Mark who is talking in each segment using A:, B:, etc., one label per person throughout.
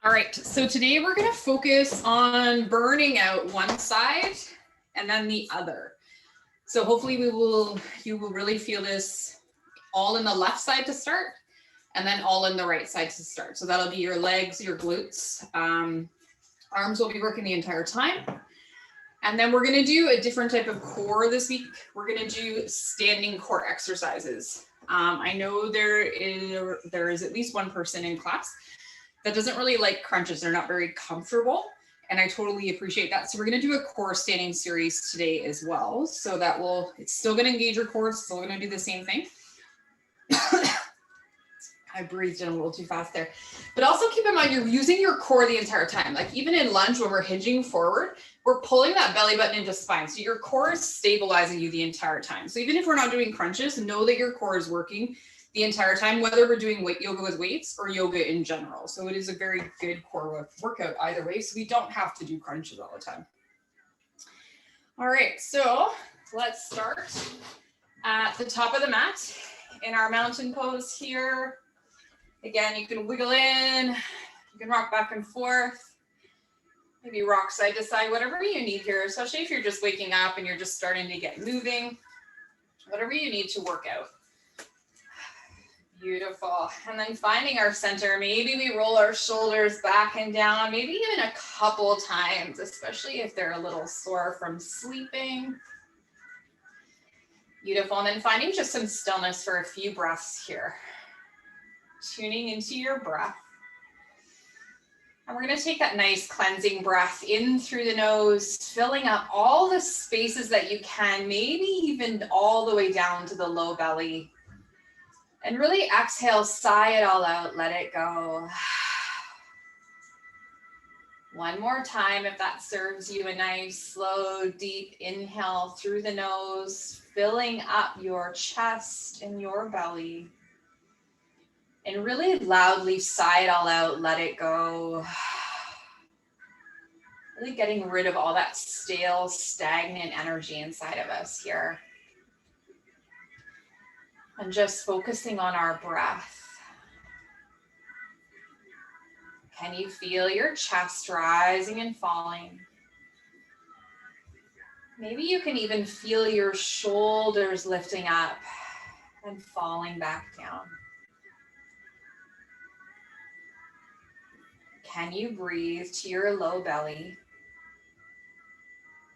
A: All right, so today we're going to focus on burning out one side and then the other. So hopefully you will really feel this all in the left side to start and then all in the right side to start. So that'll be your legs, your glutes. Arms will be working the entire time. And then we're going to do a different type of core this week. We're going to do standing core exercises. I know there is at least one person in class that doesn't really like crunches. They're not very comfortable. And I totally appreciate that. So we're going to do a core standing series today as well. So it's still going to engage your core. It's still going to do the same thing. I breathed in a little too fast there. But also keep in mind, you're using your core the entire time. Like even in lunge, when we're hinging forward, we're pulling that belly button into spine. So your core is stabilizing you the entire time. So even if we're not doing crunches, know that your core is working the entire time, whether we're doing yoga with weights or yoga in general. So it is a very good core workout either way. So we don't have to do crunches all the time. All right, so let's start at the top of the mat in our mountain pose here. Again, you can wiggle in, you can rock back and forth, maybe rock side to side, whatever you need here, especially if you're just waking up and you're just starting to get moving, whatever you need to work out. Beautiful. And then finding our center, maybe we roll our shoulders back and down, maybe even a couple times, especially if they're a little sore from sleeping. Beautiful. And then finding just some stillness for a few breaths here. Tuning into your breath. And we're going to take that nice cleansing breath in through the nose, filling up all the spaces that you can, maybe even all the way down to the low belly. And really exhale, sigh it all out, let it go. One more time, if that serves you, a nice, slow, deep inhale through the nose, filling up your chest and your belly. And really loudly sigh it all out, let it go. Really getting rid of all that stale, stagnant energy inside of us here. And just focusing on our breath. Can you feel your chest rising and falling? Maybe you can even feel your shoulders lifting up and falling back down. Can you breathe to your low belly?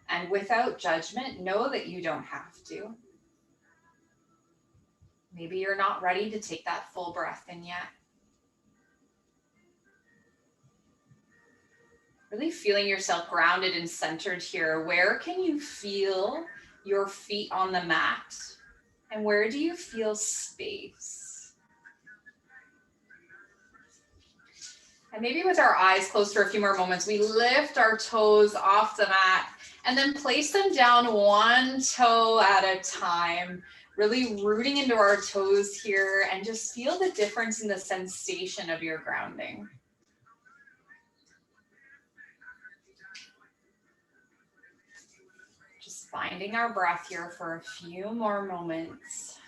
A: And without judgment, know that you don't have to. Maybe you're not ready to take that full breath in yet. Really feeling yourself grounded and centered here. Where can you feel your feet on the mat? And where do you feel space? And maybe with our eyes closed for a few more moments, we lift our toes off the mat and then place them down one toe at a time, really rooting into our toes here and just feel the difference in the sensation of your grounding. Just finding our breath here for a few more moments.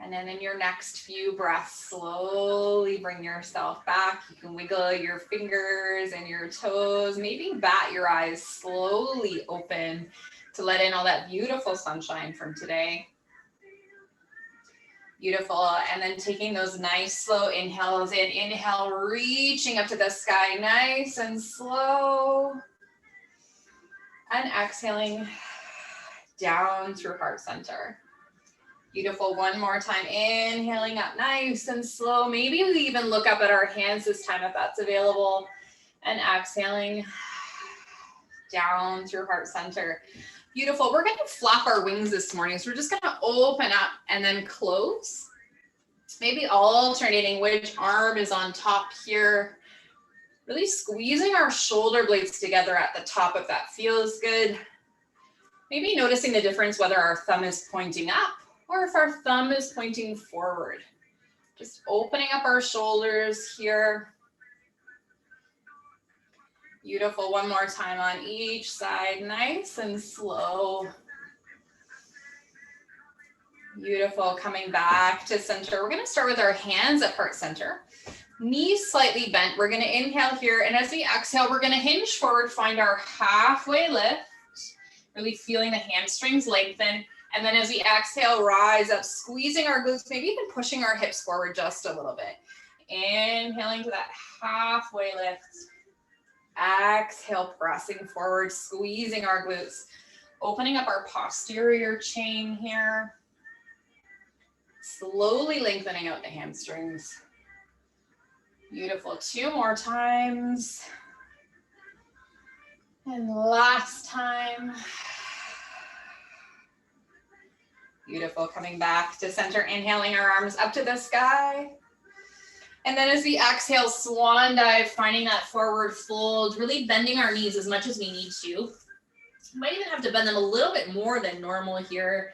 A: And then in your next few breaths, slowly bring yourself back. You can wiggle your fingers and your toes, maybe bat your eyes slowly open to let in all that beautiful sunshine from today. Beautiful. And then taking those nice slow inhales in. Inhale, reaching up to the sky, nice and slow. And exhaling down through heart center. Beautiful. One more time. Inhaling up nice and slow. Maybe we even look up at our hands this time if that's available. And exhaling down through heart center. Beautiful. We're going to flap our wings this morning. So we're just going to open up and then close. Maybe alternating which arm is on top here. Really squeezing our shoulder blades together at the top if that feels good. Maybe noticing the difference whether our thumb is pointing up or if our thumb is pointing forward. Just opening up our shoulders here. Beautiful. One more time on each side, nice and slow. Beautiful. Coming back to center. We're going to start with our hands at heart center. Knees slightly bent. We're going to inhale here. And as we exhale, we're going to hinge forward, find our halfway lift. Really feeling the hamstrings lengthen. And then as we exhale, rise up, squeezing our glutes, maybe even pushing our hips forward just a little bit. Inhaling to that halfway lift. Exhale, pressing forward, squeezing our glutes. Opening up our posterior chain here. Slowly lengthening out the hamstrings. Beautiful. 2 more times. And last time. Beautiful. Coming back to center, inhaling our arms up to the sky. And then as we exhale, swan dive, finding that forward fold, really bending our knees as much as we need to. You might even have to bend them a little bit more than normal here.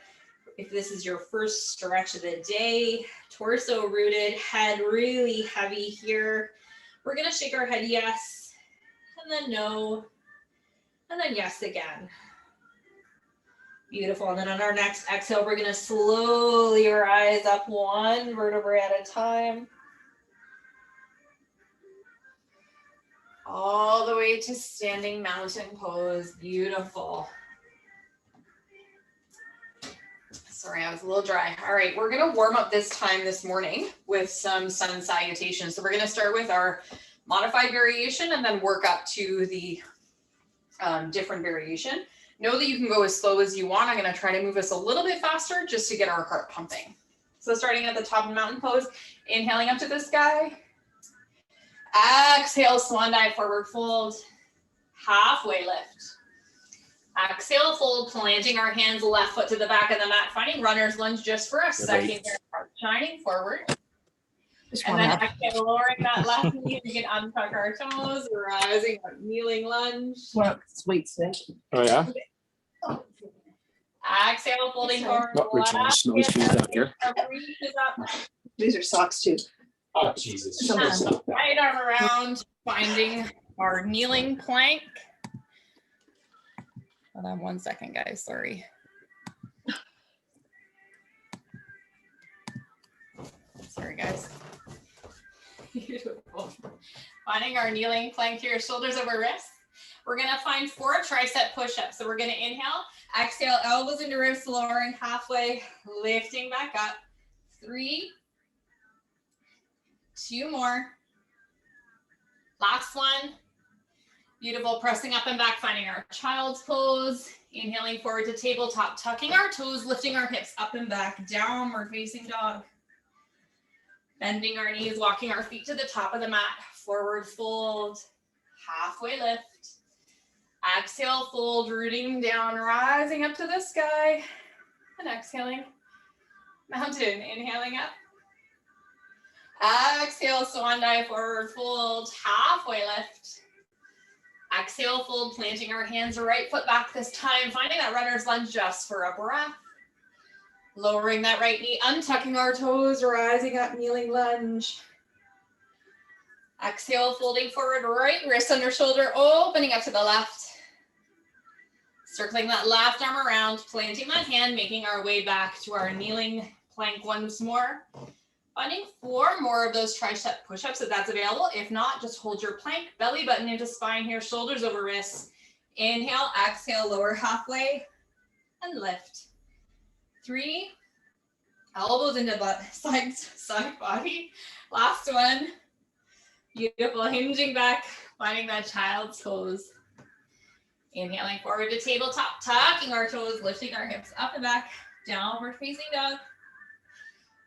A: If this is your first stretch of the day, torso rooted, head really heavy here. We're gonna shake our head yes, and then no, and then yes again. Beautiful, and then on our next exhale, we're gonna slowly rise up 1 vertebrae at a time. All the way to standing mountain pose, beautiful. Sorry, I was a little dry. All right, we're gonna warm up this morning with some sun salutations. So we're gonna start with our modified variation and then work up to the different variation. Know that you can go as slow as you want. I'm gonna try to move us a little bit faster just to get our heart pumping. So starting at the top of mountain pose, inhaling up to the sky. Exhale, swan dive, forward fold, halfway lift. Exhale, fold, planting our hands, left foot to the back of the mat, finding runner's lunge just for a second. Heart shining forward. And then exhale, lowering that left knee. We can untuck our toes, rising up, kneeling lunge.
B: Well, sweet stick.
C: Oh yeah.
A: Exhale, folding forward.
C: Snow shoes down here.
A: Reaches up.
B: These are socks too.
C: Oh Jesus.
A: Right arm around, finding our kneeling plank. Hold on 1 second, guys. Sorry. Sorry, guys. Beautiful. Finding our kneeling plank here, shoulders over wrists. We're going to find 4 tricep push-ups. So we're going to inhale, exhale, elbows into wrists, lowering halfway, lifting back up. 3, 2 more. Last one. Beautiful, pressing up and back, finding our child's pose. Inhaling forward to tabletop, tucking our toes, lifting our hips up and back, downward facing dog. Bending our knees, walking our feet to the top of the mat, forward fold, halfway lift. Exhale, fold, rooting down, rising up to the sky. And exhaling, mountain, inhaling up. Exhale, swan dive, forward fold, halfway lift. Exhale, fold, planting our hands, right foot back this time, finding that runner's lunge just for a breath. Lowering that right knee, untucking our toes, rising up, kneeling lunge. Exhale, folding forward, right wrist under shoulder, opening up to the left. Circling that left arm around, planting that hand, making our way back to our kneeling plank once more. Finding 4 more of those tricep push-ups if that's available. If not, just hold your plank, belly button into spine here, shoulders over wrists. Inhale, exhale, lower halfway, and lift. 3, elbows into butt, side body. Last one. Beautiful, hinging back, finding that child's pose. Inhaling forward to tabletop, tucking our toes, lifting our hips up and back, downward facing dog.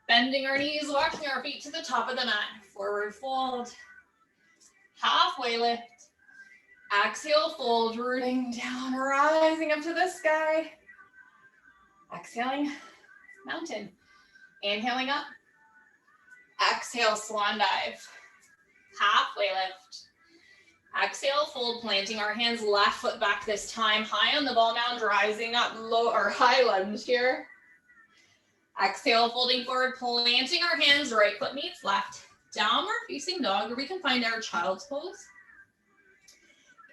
A: Bending our knees, walking our feet to the top of the mat, forward fold, halfway lift. Exhale, fold, rooting down, rising up to the sky. Exhaling, mountain. Inhaling up. Exhale, swan dive. Halfway lift. Exhale, fold, planting our hands, left foot back this time, high on the ball mound, rising up, low or high lunge here. Exhale, folding forward, planting our hands, right foot meets left, downward facing dog, or we can find our child's pose.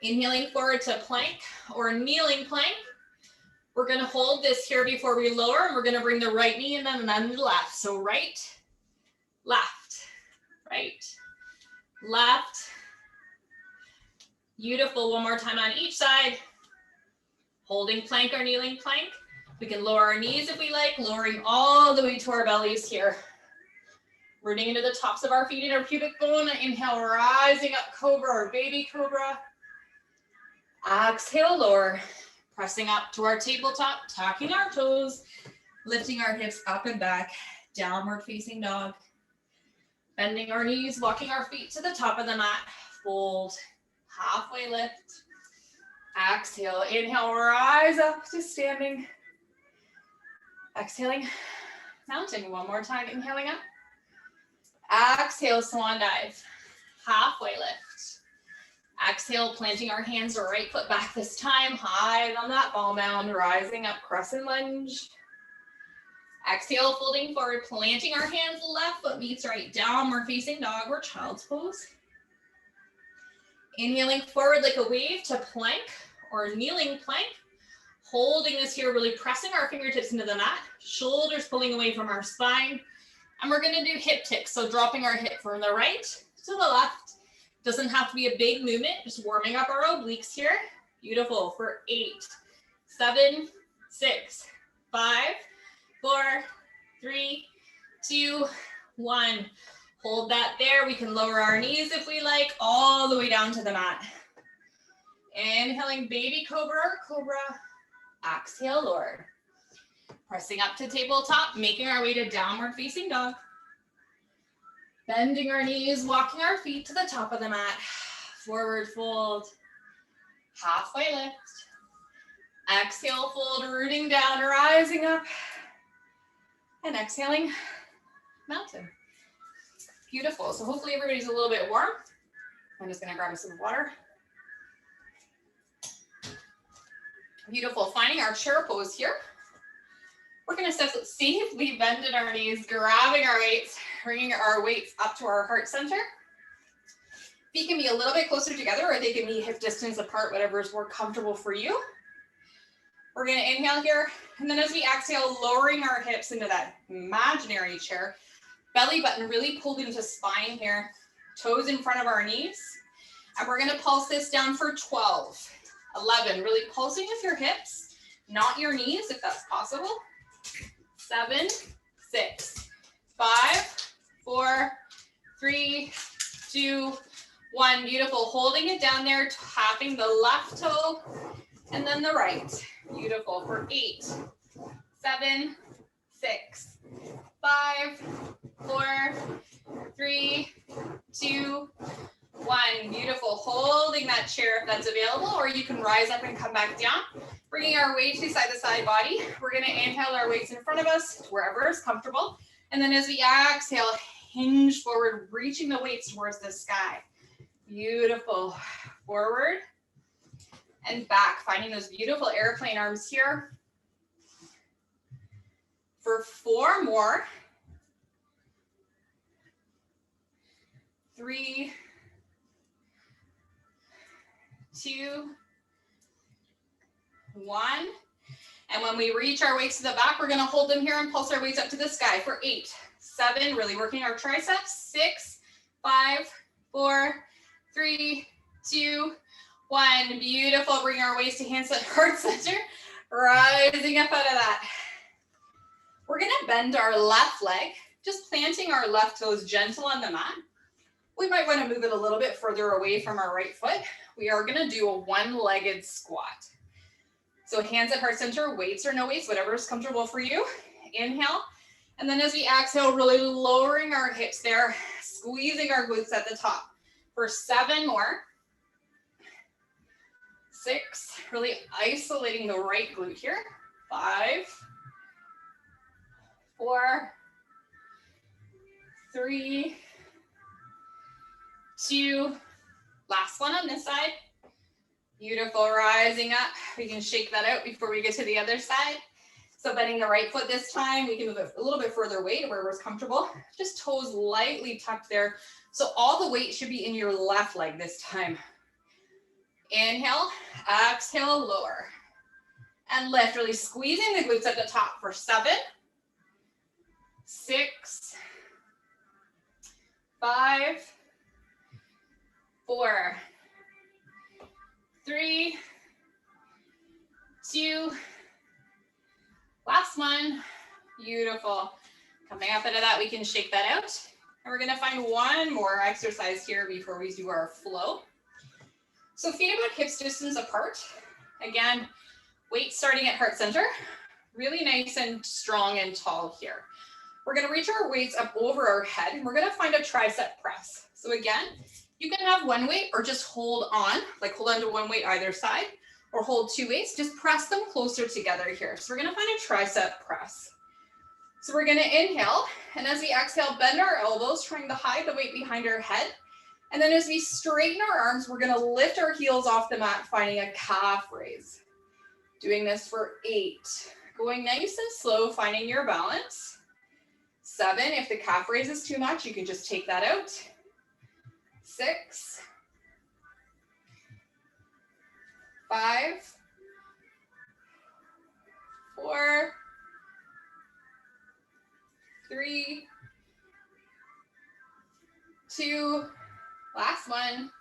A: Inhaling forward to plank or kneeling plank.
D: We're gonna hold this here before we lower, and we're gonna bring the right knee and then the left. So right, left, right, left. Beautiful, one more time on each side. Holding plank or kneeling plank. We can lower our knees if we like, lowering all the way to our bellies here. Rooting into the tops of our feet and our pubic bone. Inhale, rising up, cobra or baby cobra. Exhale, lower. Pressing up to our tabletop, tucking our toes, lifting our hips up and back, downward facing dog. Bending our knees, walking our feet to the top of the mat. Fold, halfway lift. Exhale, inhale, rise up to standing. Exhaling, mountain. One more time, inhaling up. Exhale, swan dive, halfway lift. Exhale, planting our hands or right foot back this time, high on that ball mound, rising up, crescent lunge. Exhale, folding forward, planting our hands, left foot meets right, downward facing dog or child's pose. Inhaling forward like a wave to plank or kneeling plank. Holding this here, really pressing our fingertips into the mat, shoulders pulling away from our spine. And we're gonna do hip ticks, so dropping our hip from the right to the left. Doesn't have to be a big movement, just warming up our obliques here. Beautiful, for 8, 7, 6, 5, 4, 3, 2, 1. Hold that there. We can lower our knees if we like, all the way down to the mat. Inhaling baby cobra or cobra. Exhale, lower. Pressing up to tabletop, making our way to downward facing dog. Bending our knees, walking our feet to the top of the mat. Forward fold. Halfway lift. Exhale, fold, rooting down, rising up. And exhaling, mountain. Beautiful. So hopefully everybody's a little bit warm. I'm just gonna grab some water. Beautiful. Finding our chair pose here. We're gonna safely bended our knees, grabbing our weights, bringing our weights up to our heart center. Feet can be a little bit closer together or they can be hip distance apart, whatever is more comfortable for you. We're gonna inhale here, and then as we exhale, lowering our hips into that imaginary chair. Belly button really pulled into spine here, toes in front of our knees. And we're gonna pulse this down for 12, 11, really pulsing with your hips, not your knees if that's possible. 7, 6, 5, 4, 3, 2, 1. Beautiful. Holding it down there, tapping the left toe and then the right. Beautiful. For 8, 7, 6, 5, 4, 3, 2, 1. Beautiful. Holding that chair if that's available, or you can rise up and come back down. Bringing our weight to side to side body. We're going to inhale our weights in front of us to wherever is comfortable. And then as we exhale, hinge forward, reaching the weights towards the sky. Beautiful. Forward and back, finding those beautiful airplane arms here. For 4 more. 3, 2, 1. And when we reach our weights to the back, we're going to hold them here and pulse our weights up to the sky for 8, 7, really working our triceps, 6, 5, 4, 3, 2, 1. Beautiful. Bring our waist to hands at heart center, rising up out of that. We're going to bend our left leg, just planting our left toes gentle on the mat. We might want to move it a little bit further away from our right foot. We are going to do a one-legged squat. So hands at heart center, weights or no weights, whatever is comfortable for you. Inhale. And then as we exhale, really lowering our hips there, squeezing our glutes at the top. For 7 more. 6, really isolating the right glute here. 5, 4, 3, 2, last one on this side. Beautiful, rising up. We can shake that out before we get to the other side. So bending the right foot this time, we can move it a little bit further away to wherever it's comfortable. Just toes lightly tucked there. So all the weight should be in your left leg this time. Inhale, exhale, lower. and lift, really squeezing the glutes at the top for 7, 6, 5, 4, 3, 2, last one. Beautiful. Coming up into that, we can shake that out. And we're gonna find one more exercise here before we do our flow. So feet about hips distance apart. Again, weight starting at heart center. Really nice and strong and tall here. We're gonna reach our weights up over our head and we're gonna find a tricep press. So again, you can have one weight or just hold on to one weight either side, or hold 2 weights, just press them closer together here. So we're gonna find a tricep press. So we're gonna inhale, and as we exhale, bend our elbows, trying to hide the weight behind our head. And then as we straighten our arms, we're gonna lift our heels off the mat, finding a calf raise. Doing this for 8. Going nice and slow, finding your balance. 7, if the calf raise is too much, you can just take that out. 6, 5, 4, 3, 2, last one.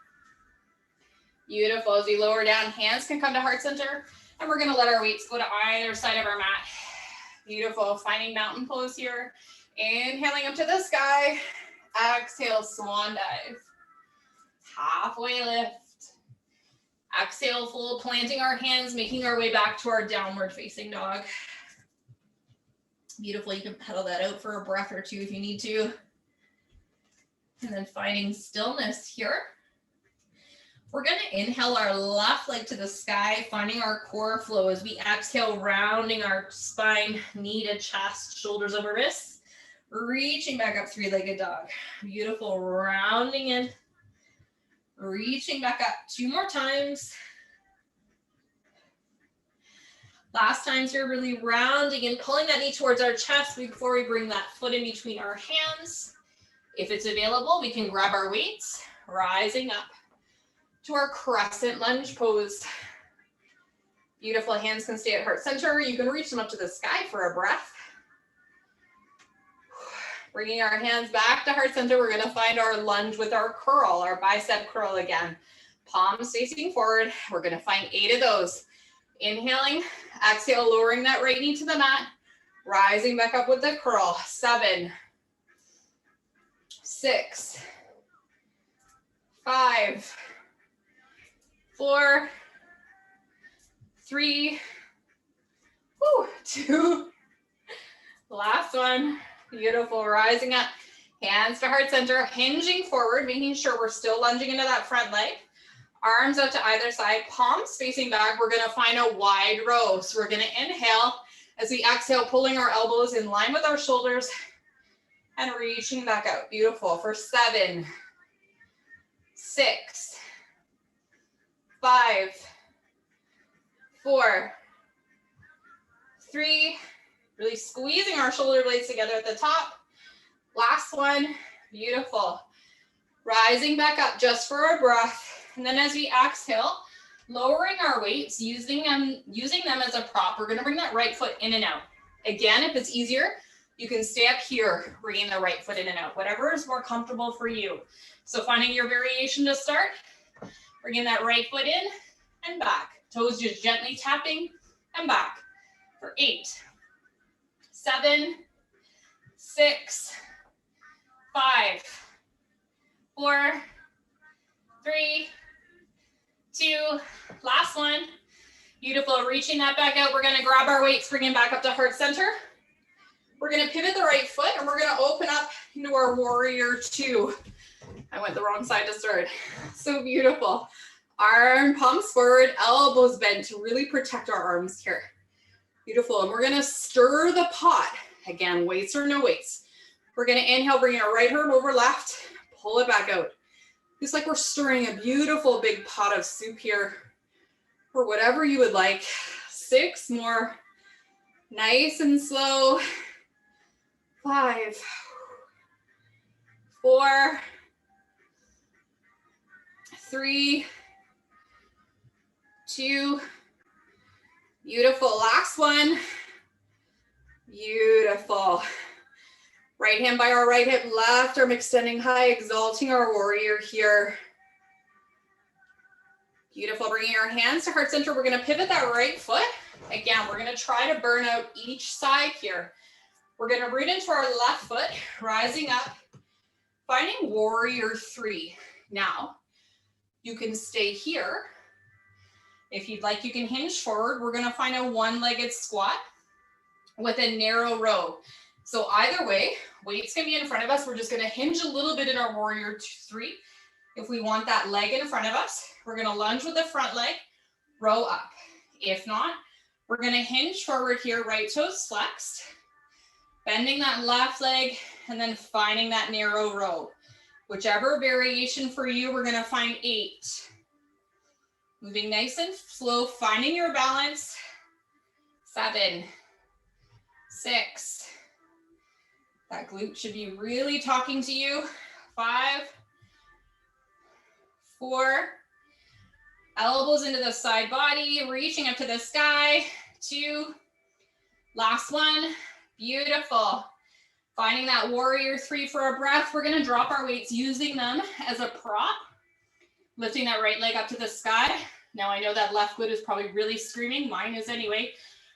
D: Beautiful. As we lower down, hands can come to heart center, and we're gonna let our weights go to either side of our mat. Beautiful. Finding mountain pose here. Inhaling up to the sky. Exhale, swan dive. Halfway lift. Exhale, full, planting our hands, making our way back to our downward facing dog. Beautiful. You can pedal that out for a breath or 2 if you need to. And then finding stillness here. We're going to inhale our left leg to the sky, finding our core flow as we exhale, rounding our spine, knee to chest, shoulders over wrists, reaching back up, 3-legged dog. Beautiful. Rounding in, reaching back up 2 more times. Last times here, really rounding and pulling that knee towards our chest before we bring that foot in between our hands. If it's available, we can grab our weights, rising up to our crescent lunge pose. Beautiful. Hands can stay at heart center. You can reach them up to the sky for a breath. Bringing our hands back to heart center, we're going to find our lunge with our curl, our bicep curl again. Palms facing forward. We're going to find 8 of those. Inhaling, exhale, lowering that right knee to the mat, rising back up with the curl. 7, 6, 5, 4, 3, 2, last one. Beautiful. Rising up, hands to heart center, hinging forward, making sure we're still lunging into that front leg. Arms out to either side, palms facing back. We're going to find a wide row. So we're going to inhale as we exhale, pulling our elbows in line with our shoulders and reaching back out. Beautiful. For 7, 6, 5, 4, 3, really squeezing our shoulder blades together at the top. Last one. Beautiful. Rising back up just for a breath. And then as we exhale, lowering our weights, using them as a prop, we're going to bring that right foot in and out. Again, if it's easier, you can stay up here, bringing the right foot in and out, whatever is more comfortable for you. So finding your variation to start, bringing that right foot in and back. Toes just gently tapping and back for 8, 7, 6, 5, 4, 3, 2, last one. Beautiful. Reaching that back out. We're going to grab our weights, bring it back up to heart center. We're going to pivot the right foot and we're going to open up into our warrior 2. I went the wrong side to start. So beautiful. Arm palms forward, elbows bent to really protect our arms here. Beautiful. And we're going to stir the pot. Again, weights or no weights. We're going to inhale, bring our right arm over left, pull it back out. It's like we're stirring a beautiful big pot of soup here, or whatever you would like. 6 more. Nice and slow. 5, 4, 3, 2. Beautiful. Last one. Beautiful. Right hand by our right hip, left arm extending high, exalting our warrior here. Beautiful. Bringing our hands to heart center. We're going to pivot that right foot. Again, we're going to try to burn out each side here. We're going to root into our left foot, rising up, finding warrior three. Now, you can stay here. If you'd like, you can hinge forward. We're going to find a one-legged squat with a narrow row. So either way, weights can be in front of us. We're just going to hinge a little bit in our warrior three. If we want that leg in front of us, we're going to lunge with the front leg, row up. If not, we're going to hinge forward here, right toes flexed, bending that left leg, and then finding that narrow row. Whichever variation for you, we're going to find 8. Moving nice and slow, finding your balance. 7, 6. That glute should be really talking to you. 5, 4. Elbows into the side body, reaching up to the sky. 2. Last one. Beautiful. Finding that warrior three for a breath. We're going to drop our weights using them as a prop. Lifting that right leg up to the sky. Now I know that left glute is probably really screaming. Mine is anyway.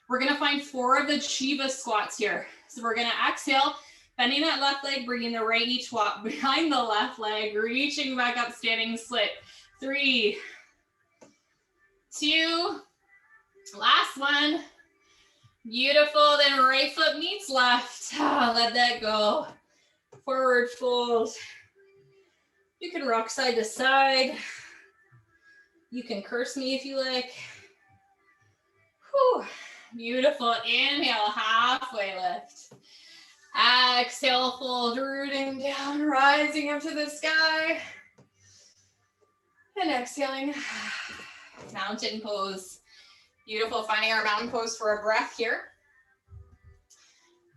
D: We're going to find 4 of the Shiva squats here. So we're going to exhale, bending that left leg, bringing the right knee behind the left leg, reaching back up, standing split. 3, 2, last one. Beautiful. Then right foot meets left. Let that go. Forward fold. You can rock side to side. You can curse me if you like. Whew. Beautiful. Inhale, halfway lift. Exhale, fold, rooting down, rising up to the sky. And exhaling, mountain pose. Beautiful, finding our mountain pose for a breath here.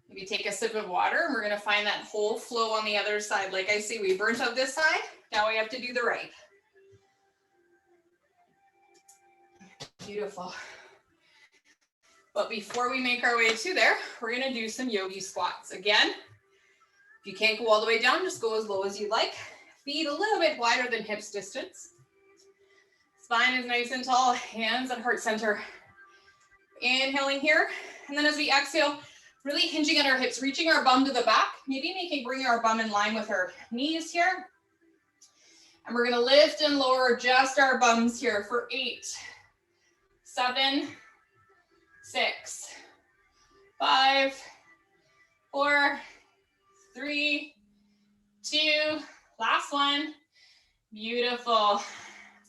D: Maybe take a sip of water and we're gonna find that whole flow on the other side. Like I say, we burnt out this side, now we have to do the right. Beautiful. But before we make our way to there, we're gonna do some yogi squats. Again, if you can't go all the way down, just go as low as you like. Feet a little bit wider than hips distance. Spine is nice and tall, hands at heart center. Inhaling here, and then as we exhale, really hinging at our hips, reaching our bum to the back, maybe bringing our bum in line with our knees here. And we're gonna lift and lower just our bums here for 8, 7, 6, 5, 4, 3, 2, last one. Beautiful.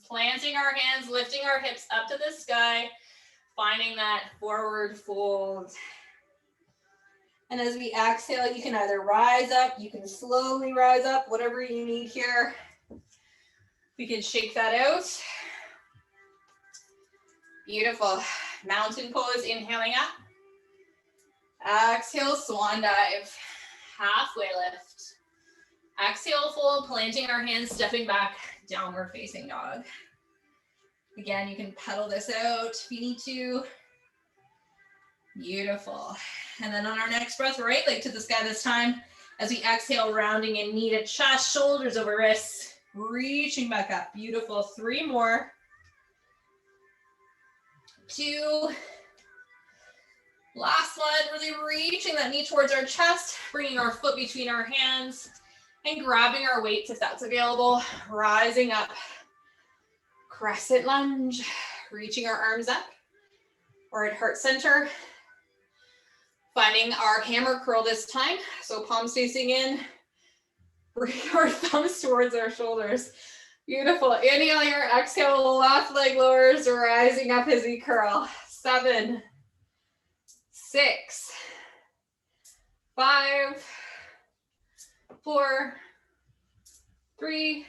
D: Planting our hands, lifting our hips up to the sky, finding that forward fold. And as we exhale, you can either rise up, you can slowly rise up, whatever you need here. We can shake that out. Beautiful. Mountain pose, inhaling up. Exhale, swan dive. Halfway lift. Exhale, fold, planting our hands, stepping back, downward facing dog. Again, you can pedal this out if you need to. Beautiful. And then on our next breath, right leg to the sky this time. As we exhale, rounding in knee to chest, shoulders over wrists, reaching back up. Beautiful. 3 more. 2. Last one, really reaching that knee towards our chest, bringing our foot between our hands and grabbing our weights if that's available. Rising up. Crescent lunge, reaching our arms up. Or at heart center. Finding our hammer curl this time. So palms facing in. Bring our thumbs towards our shoulders. Beautiful. Inhale here, exhale, left leg lowers, rising up as we curl. 7, 6, 5, 4, 3,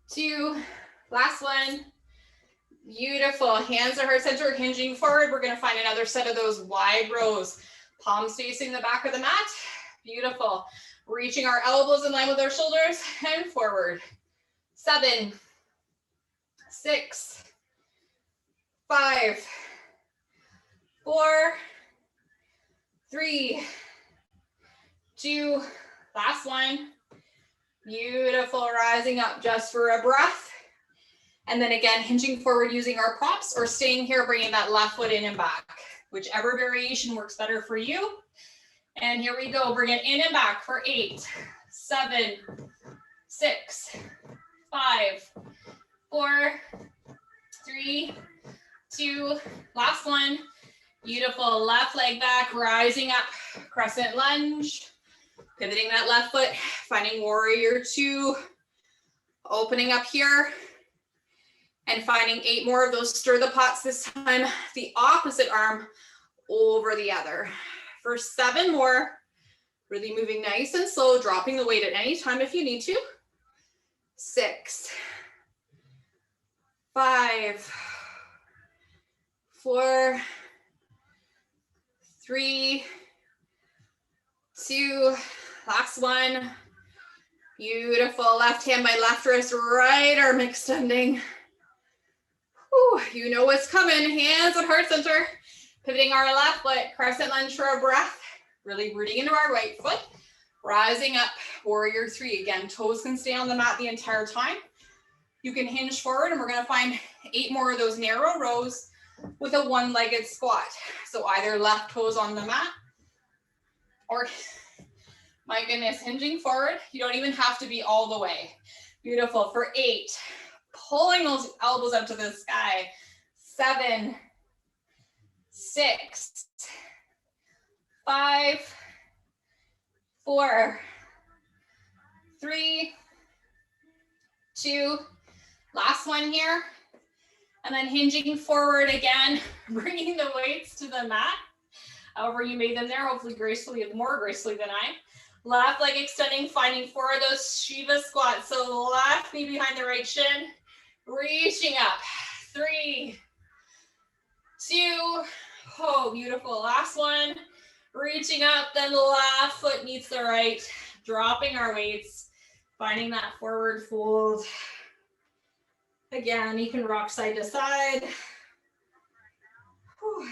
D: 2, last one. Beautiful. Hands to heart center, hinging forward. We're going to find another set of those wide rows. Palms facing the back of the mat. Beautiful. Reaching our elbows in line with our shoulders and forward. 7, 6, 5, 4, 3, 2, last one. Beautiful, rising up just for a breath. And then again, hinging forward using our props or staying here, bringing that left foot in and back. Whichever variation works better for you. And here we go, bring it in and back for 8, 7, 6, 5, 4, 3, 2, last one. Beautiful, left leg back, rising up, crescent lunge. Pivoting that left foot, finding warrior 2, opening up here, and finding 8 more of those stir the pots, this time the opposite arm over the other. For 7 more, really moving nice and slow, dropping the weight at any time if you need to. 6, 5, 4, 3, 2, last one. Beautiful, left hand by left wrist, right arm extending. Whew, you know what's coming, hands at heart center. Pivoting our left foot, crescent lunge for a breath. Really rooting into our right foot. Rising up, warrior 3. Again, toes can stay on the mat the entire time. You can hinge forward and we're gonna find 8 more of those narrow rows with a one-legged squat. So either left toes on the mat or, my goodness, hinging forward. You don't even have to be all the way. Beautiful, for 8. Pulling those elbows up to the sky. 7, 6, 5, 4, 3, 2, last one here. And then hinging forward again, bringing the weights to the mat. However you made them there, hopefully gracefully, more gracefully than I. Left leg extending, finding 4 of those Shiva squats. So left knee behind the right shin, reaching up. 3, 2, oh, beautiful. Last one, reaching up, then the left foot meets the right, dropping our weights, finding that forward fold. Again, you can rock side to side. Whew.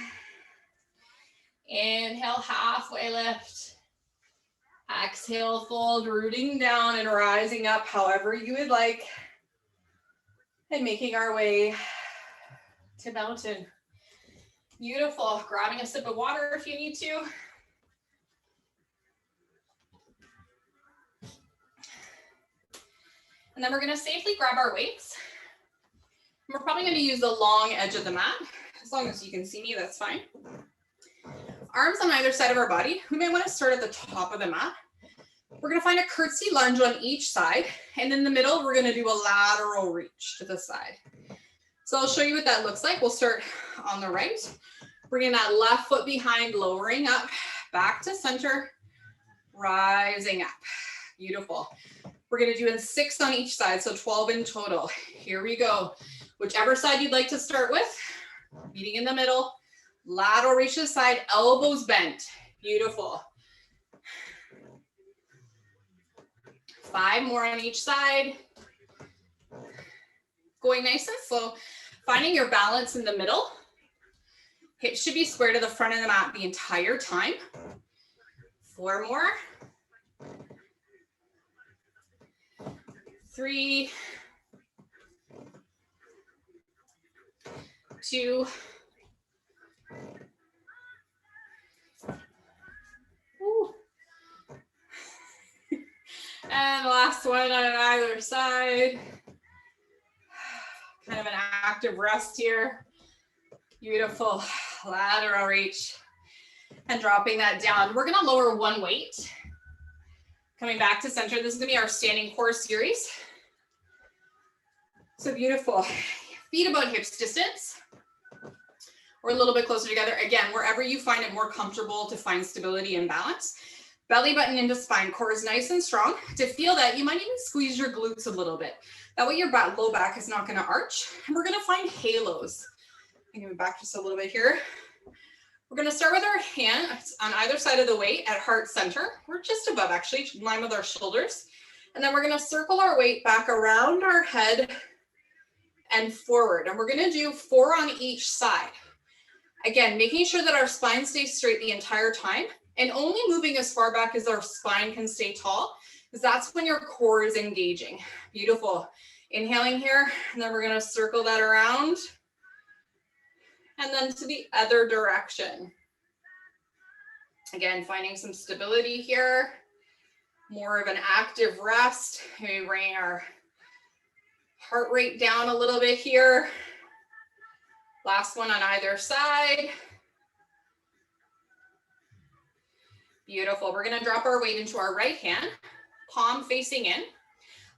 D: Inhale, halfway lift. Exhale, fold, rooting down and rising up however you would like. And making our way to mountain. Beautiful. Grabbing a sip of water if you need to. And then we're going to safely grab our weights. We're probably going to use the long edge of the mat. As long as you can see me, that's fine. Arms on either side of our body. We may want to start at the top of the mat. We're going to find a curtsy lunge on each side. And in the middle, we're going to do a lateral reach to the side. So I'll show you what that looks like. We'll start on the right. Bringing that left foot behind, lowering up, back to center, rising up. Beautiful. We're going to do in 6 on each side, so 12 in total. Here we go. Whichever side you'd like to start with, meeting in the middle, lateral reach to the side, elbows bent. Beautiful. 5 more on each side. Going nice and slow, finding your balance in the middle. Hips should be square to the front of the mat the entire time. 4 more. 3, 2, and last one on either side. Kind of an active rest here. Beautiful, lateral reach. And dropping that down. We're gonna lower one weight. Coming back to center, this is gonna be our standing core series. So beautiful. Feet about hips distance. Or a little bit closer together. Again, wherever you find it more comfortable to find stability and balance. Belly button into spine, core is nice and strong. To feel that, you might even squeeze your glutes a little bit. That way your low back is not gonna arch. And we're gonna find halos. I'm gonna back just a little bit here. We're gonna start with our hands on either side of the weight at heart center. We're just above, actually, in line with our shoulders. And then we're gonna circle our weight back around our head and forward. And we're gonna do 4 on each side. Again, making sure that our spine stays straight the entire time and only moving as far back as our spine can stay tall, because that's when your core is engaging. Beautiful. Inhaling here, and then we're gonna circle that around and then to the other direction. Again, finding some stability here, more of an active rest. Maybe bringing our heart rate down a little bit here. Last one on either side. Beautiful. We're gonna drop our weight into our right hand, palm facing in.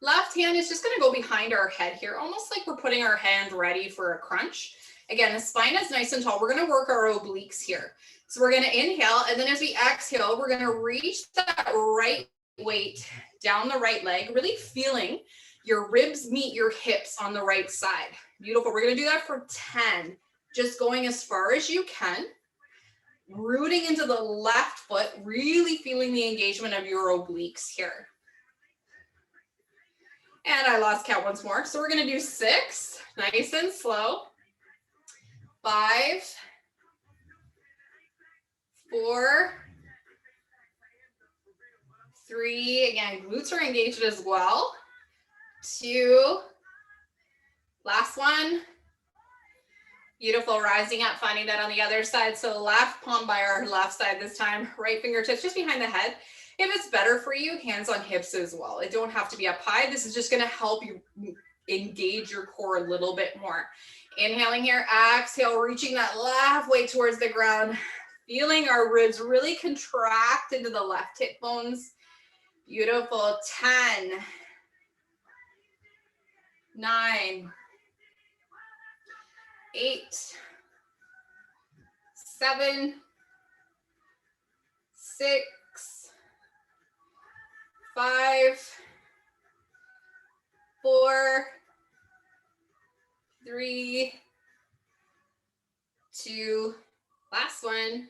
D: Left hand is just gonna go behind our head here, almost like we're putting our hand ready for a crunch. Again, the spine is nice and tall. We're gonna work our obliques here. So we're gonna inhale, and then as we exhale, we're gonna reach that right weight down the right leg, really feeling your ribs meet your hips on the right side. Beautiful. We're gonna do that for 10. Just going as far as you can. Rooting into the left foot, really feeling the engagement of your obliques here. And I lost count once more. So we're gonna do 6, nice and slow. 5, 4, 3, again, glutes are engaged as well. 2, last one. Beautiful, rising up, finding that on the other side. So left palm by our left side this time, right fingertips just behind the head. If it's better for you, hands on hips as well. It don't have to be up high. This is just gonna help you engage your core a little bit more. Inhaling here, exhale, reaching that left weight towards the ground. Feeling our ribs really contract into the left hip bones. Beautiful, 10, 9, 8, 7, 6, 5, 4, 3, 2, last one.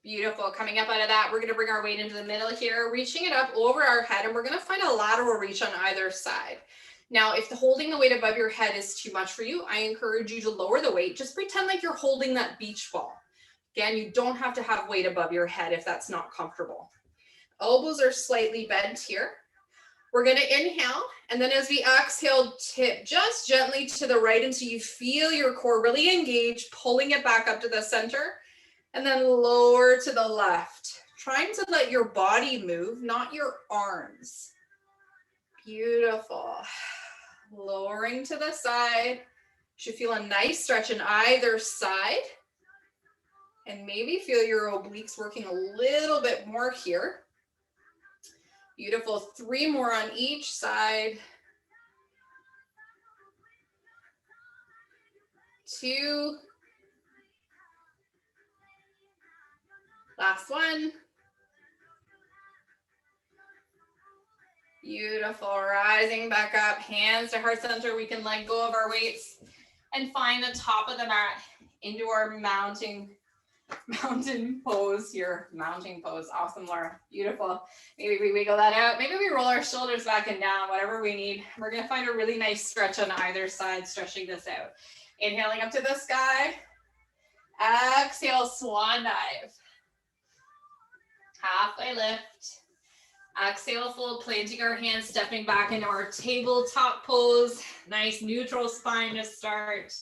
D: Beautiful. Coming up out of that, we're going to bring our weight into the middle here, reaching it up over our head, and we're going to find a lateral reach on either side. Now, if holding the weight above your head is too much for you, I encourage you to lower the weight. Just pretend like you're holding that beach ball. Again, you don't have to have weight above your head if that's not comfortable. Elbows are slightly bent here. We're going to inhale, and then as we exhale, tip just gently to the right until you feel your core really engaged, pulling it back up to the center, and then lower to the left. Trying to let your body move, not your arms. Beautiful. Lowering to the side. Should feel a nice stretch on either side. And maybe feel your obliques working a little bit more here. Beautiful. 3 more on each side. 2. Last one. Beautiful. Rising back up, hands to heart center. We can let go of our weights and find the top of the mat into our mountain pose here. Mounting pose. Awesome, Laura. Beautiful. Maybe we wiggle that out. Maybe we roll our shoulders back and down, whatever we need. We're going to find a really nice stretch on either side, stretching this out. Inhaling up to the sky. Exhale, swan dive. Halfway lift. Exhale, fold, planting our hands, stepping back into our tabletop pose. Nice neutral spine to start.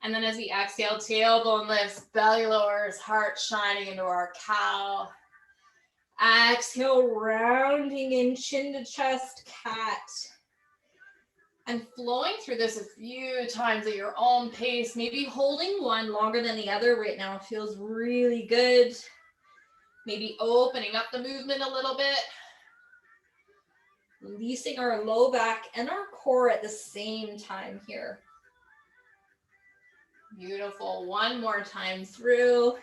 D: And then as we exhale, tailbone lifts, belly lowers, heart shining into our cow. Exhale, rounding in, chin to chest, cat. And flowing through this a few times at your own pace, maybe holding one longer than the other right now feels really good. Maybe opening up the movement a little bit. Releasing our low back and our core at the same time here. Beautiful. One more time through.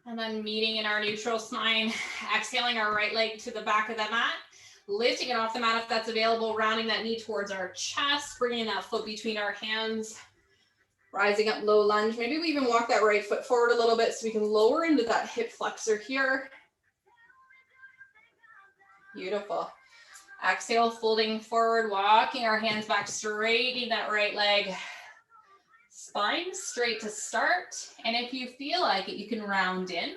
D: And then meeting in our neutral spine, exhaling our right leg to the back of the mat, lifting it off the mat if that's available, rounding that knee towards our chest, bringing that foot between our hands, rising up low lunge. Maybe we even walk that right foot forward a little bit so we can lower into that hip flexor here. Beautiful. Exhale, folding forward, walking our hands back, straightening that right leg. Spine straight to start. And if you feel like it, you can round in.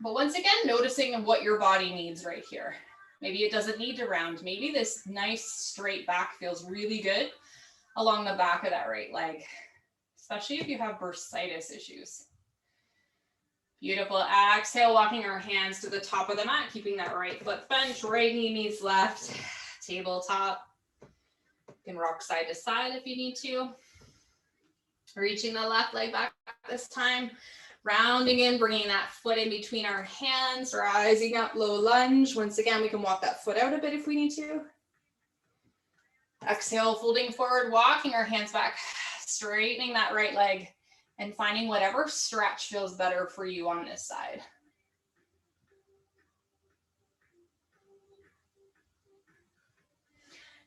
D: But once again, noticing what your body needs right here. Maybe it doesn't need to round. Maybe this nice straight back feels really good along the back of that right leg, especially if you have bursitis issues. Beautiful. Exhale, walking our hands to the top of the mat, keeping that right foot bent, right knee meets left, tabletop. You can rock side to side if you need to. Reaching the left leg back this time. Rounding in, bringing that foot in between our hands, rising up, low lunge. Once again, we can walk that foot out a bit if we need to. Exhale, folding forward, walking our hands back, straightening that right leg, and finding whatever stretch feels better for you on this side.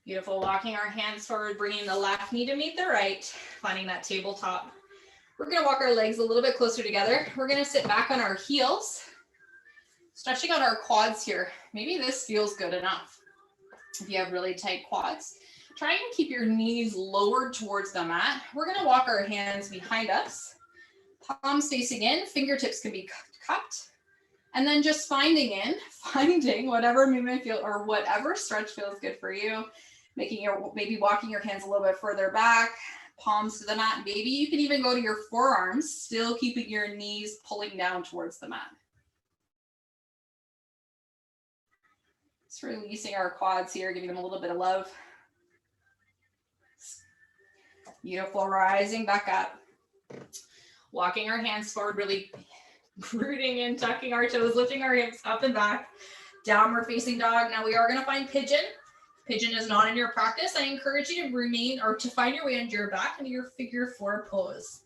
D: Beautiful, walking our hands forward, bringing the left knee to meet the right, finding that tabletop. We're gonna walk our legs a little bit closer together. We're gonna sit back on our heels, stretching out our quads here. Maybe this feels good enough. If you have really tight quads, try and keep your knees lowered towards the mat. We're gonna walk our hands behind us, palms facing in, fingertips can be cupped, and then just finding whatever movement feel or whatever stretch feels good for you, maybe walking your hands a little bit further back, palms to the mat. Maybe you can even go to your forearms, still keeping your knees pulling down towards the mat. Just releasing our quads here, giving them a little bit of love. Beautiful, rising back up. Walking our hands forward, really rooting in, tucking our toes, lifting our hips up and back. Downward facing dog. Now we are gonna find pigeon. Pigeon is not in your practice. I encourage you to remain or to find your way into your back into your figure 4 pose.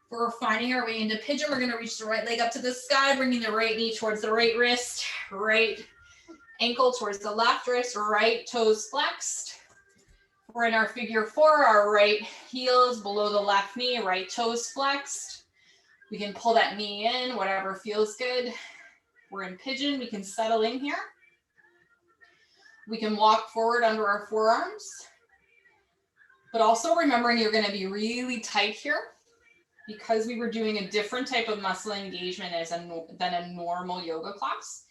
D: For finding our way into pigeon, we're gonna reach the right leg up to the sky, bringing the right knee towards the right wrist, right ankle towards the left wrist, right toes flexed. We're in our figure 4, our right heels below the left knee, right toes flexed. We can pull that knee in, whatever feels good. We're in pigeon, we can settle in here. We can walk forward under our forearms, but also remembering you're gonna be really tight here because we were doing a different type of muscle engagement than a normal yoga class.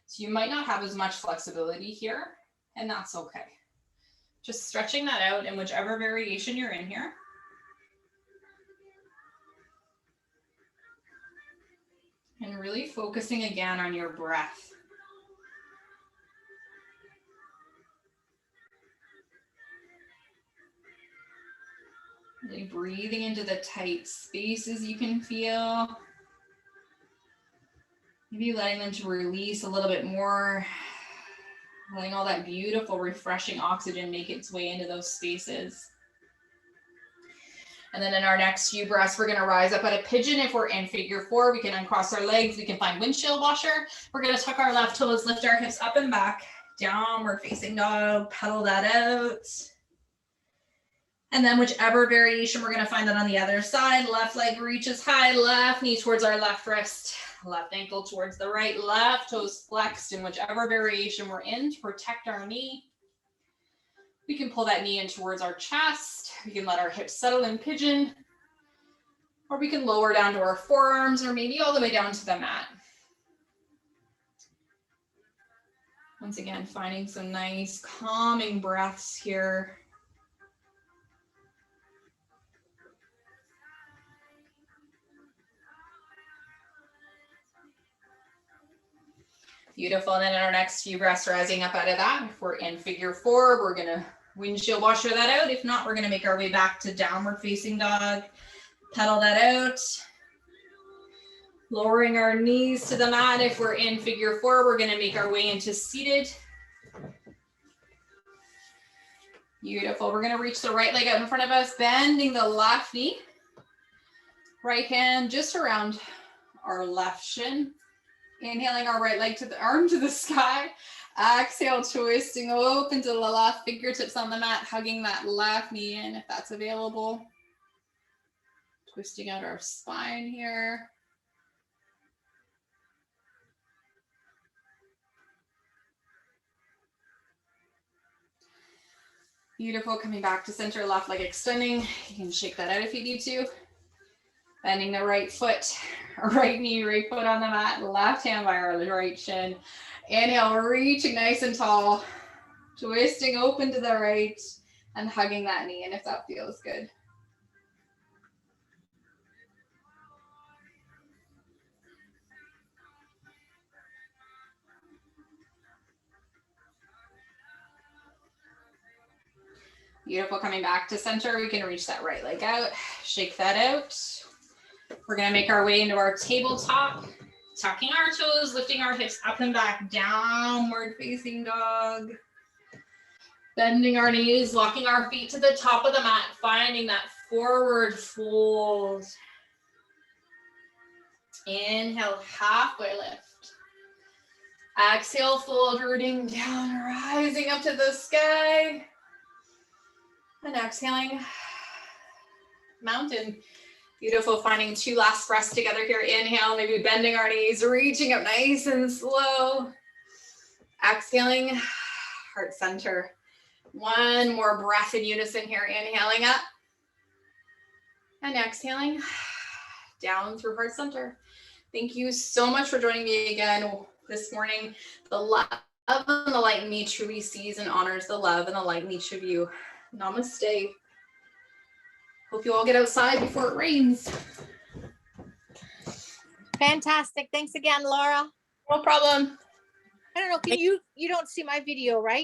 D: So you might not have as much flexibility here, and that's okay. Just stretching that out in whichever variation you're in here. And really focusing again on your breath. Really breathing into the tight spaces you can feel. Maybe letting them to release a little bit more. Letting all that beautiful, refreshing oxygen make its way into those spaces. And then in our next few breaths, we're gonna rise up at a pigeon. If we're in figure 4, we can uncross our legs. We can find windshield washer. We're gonna tuck our left toes, lift our hips up and back. Downward facing dog, pedal that out. And then whichever variation, we're gonna find that on the other side. Left leg reaches high, left knee towards our left wrist, left ankle towards the right, left toes flexed in whichever variation we're in to protect our knee. We can pull that knee in towards our chest. We can let our hips settle in pigeon, or we can lower down to our forearms, or maybe all the way down to the mat. Once again, finding some nice calming breaths here. Beautiful, and then in our next few breaths, rising up out of that. If we're in figure 4, we're gonna windshield washer that out. If not, we're gonna make our way back to downward facing dog. Pedal that out. Lowering our knees to the mat. If we're in figure 4, we're gonna make our way into seated. Beautiful, we're gonna reach the right leg out in front of us, bending the left knee. Right hand just around our left shin. Inhaling our right leg to the arm to the sky. Exhale, twisting open to the left, fingertips on the mat, hugging that left knee in if that's available. Twisting out our spine here. Beautiful. Coming back to center, left leg extending. You can shake that out if you need to. Bending the right foot, right knee, right foot on the mat, left hand by our right shin. Inhale, reaching nice and tall, twisting open to the right and hugging that knee in if that feels good. Beautiful. Coming back to center, we can reach that right leg out, shake that out. We're gonna make our way into our tabletop, tucking our toes, lifting our hips up and back, downward facing dog. Bending our knees, locking our feet to the top of the mat, finding that forward fold. Inhale, halfway lift. Exhale, fold, rooting down, rising up to the sky. And exhaling, mountain. Beautiful, finding 2 last breaths together here. Inhale, maybe bending our knees, reaching up nice and slow. Exhaling, heart center. 1 more breath in unison here. Inhaling up. And exhaling down through heart center. Thank you so much for joining me again this morning. The love and the light in me truly sees and honors the love and the light in each of you. Namaste. Hope you all get outside before it rains.
E: Fantastic. Thanks again, Laura.
D: No problem.
E: I don't know, you don't see my video, right?